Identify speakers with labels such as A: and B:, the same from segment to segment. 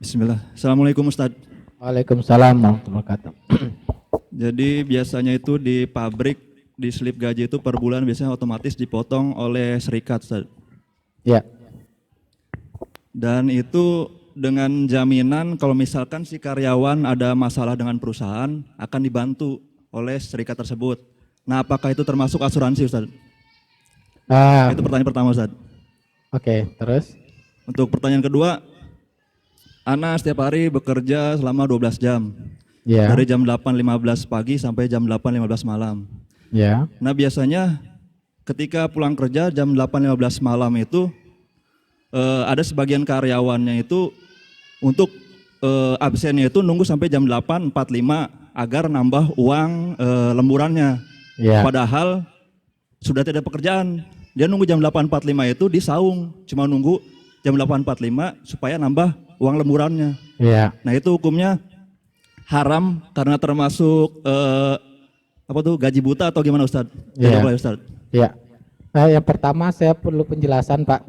A: Bismillah. Assalamualaikum Ustadz.
B: Waalaikumsalam warahmatullahi wabarakatuh.
A: Jadi biasanya itu di pabrik, di slip gaji itu per bulan biasanya otomatis dipotong oleh serikat Ustadz.
B: Ya,
A: Dan itu dengan jaminan kalau misalkan si karyawan ada masalah dengan perusahaan akan dibantu oleh serikat tersebut. Nah, apakah itu termasuk asuransi Ustadz? Itu pertanyaan pertama Ustadz.
B: oke, terus?
A: Untuk pertanyaan kedua, Ana setiap hari bekerja selama 12 jam.
B: Ya,
A: Dari jam 8.15 pagi sampai jam 8.15 malam.
B: ya,
A: Nah biasanya ketika pulang kerja jam 8.15 malam itu ada sebagian karyawannya itu untuk absennya itu nunggu sampai jam 8.45 agar nambah uang lemburannya.
B: ya,
A: Padahal sudah tidak pekerjaan. Dia nunggu jam 8.45 itu di saung, cuma nunggu jam 8.45 supaya nambah uang lemburannya.
B: ya.
A: Nah itu hukumnya haram karena termasuk gaji buta atau gimana Ustadz?
B: Iya.
A: Jawab Ustadz.
B: Ya. Yang pertama saya perlu penjelasan Pak.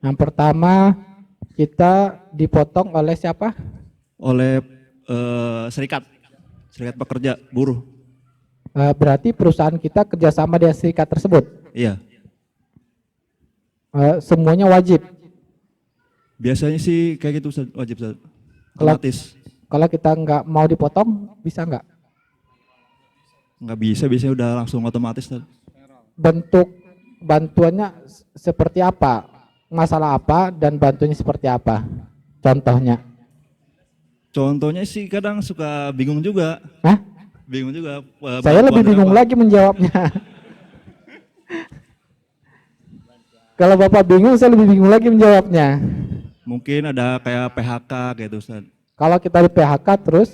B: Yang pertama kita dipotong oleh siapa?
A: Oleh serikat pekerja buruh.
B: Berarti perusahaan kita kerjasama dengan serikat tersebut.
A: Iya.
B: Semuanya wajib.
A: Biasanya sih kayak gitu Ustadz, wajib Ustadz.
B: Kalau-
A: Otomatis.
B: Kalau kita nggak mau dipotong, bisa nggak?
A: Nggak bisa, biasanya udah langsung otomatis Ustadz.
B: Bentuk bantuannya seperti apa? Masalah apa dan bantuannya seperti apa? Contohnya?
A: Contohnya sih kadang suka bingung juga.
B: Hah?
A: Bingung juga.
B: Saya lebih bingung lagi menjawabnya. Kalau Bapak bingung, saya lebih bingung lagi menjawabnya.
A: Mungkin ada kayak PHK gitu Ustadz.
B: Kalau kita di PHK terus,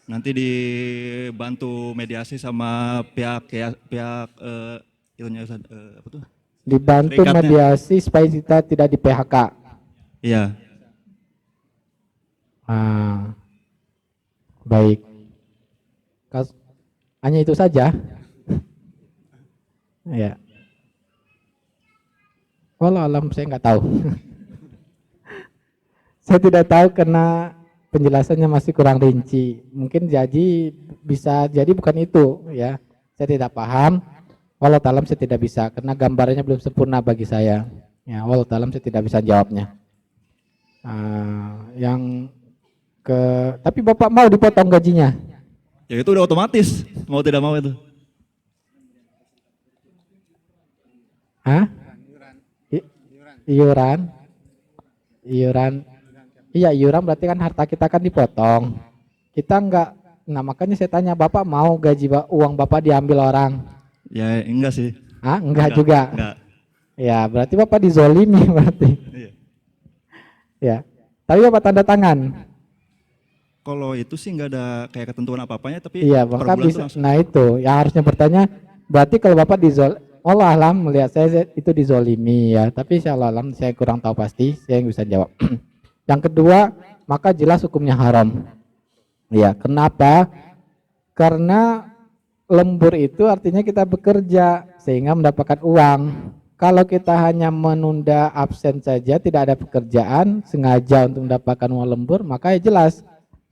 A: Nanti dibantu mediasi sama pihak itunya Ustadz, apa tuh?
B: dibantu
A: Serikatnya.
B: mediasi supaya kita tidak di PHK.
A: Iya.
B: Baik. Hanya itu saja. Ya. Walau alam saya nggak tahu. Saya tidak tahu karena penjelasannya masih kurang rinci. Mungkin jadi bisa jadi bukan itu ya. Saya tidak paham. Walau alam saya tidak bisa karena gambarnya belum sempurna bagi saya. Ya, walau alam saya tidak bisa jawabnya. Tapi Bapak mau dipotong gajinya?
A: Ya itu udah otomatis, mau tidak mau itu.
B: Hah? Iuran? Iuran? Iya, iuran berarti kan harta kita kan dipotong. Kita enggak, nah makanya saya tanya Bapak mau uang Bapak diambil orang?
A: Ya enggak sih.
B: Hah? Enggak juga?
A: Enggak.
B: Ya berarti Bapak dizolimi berarti.
A: Iya.
B: Ya, tapi Bapak tanda tangan?
A: Kalau itu sih enggak ada kayak ketentuan apa-apanya, tapi
B: Iya,
A: per
B: maka
A: bulan tuh
B: bisa.
A: langsung.
B: Nah itu, yang harusnya bertanya, berarti kalau Bapak Allah alam melihat saya itu dizolimi ya, tapi saya Allah alam saya kurang tahu pasti, saya yang bisa jawab. Yang kedua, maka jelas hukumnya haram. Ya, kenapa? Karena lembur itu artinya kita bekerja sehingga mendapatkan uang. Kalau kita hanya menunda absen saja, tidak ada pekerjaan, sengaja untuk mendapatkan uang lembur, maka ya jelas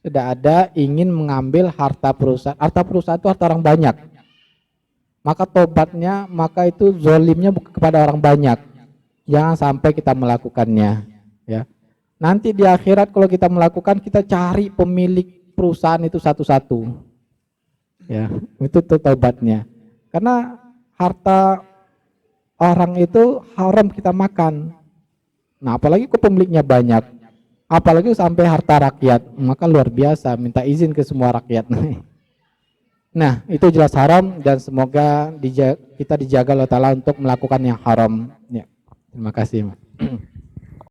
B: tidak ada ingin mengambil harta perusahaan. Harta perusahaan itu harta orang banyak. Maka tobatnya, maka itu zolimnya bukan kepada orang banyak. Jangan sampai kita melakukannya. Ya. Nanti di akhirat kalau kita melakukan, kita cari pemilik perusahaan itu satu-satu. Ya, itu tuh tobatnya. Karena harta orang itu haram kita makan. Nah, apalagi ke pemiliknya banyak. Apalagi sampai harta rakyat, maka luar biasa, minta izin ke semua rakyat. Nah, itu jelas haram dan semoga kita dijaga oleh Allah Ta'ala untuk melakukan yang haram. Ya, terima kasih.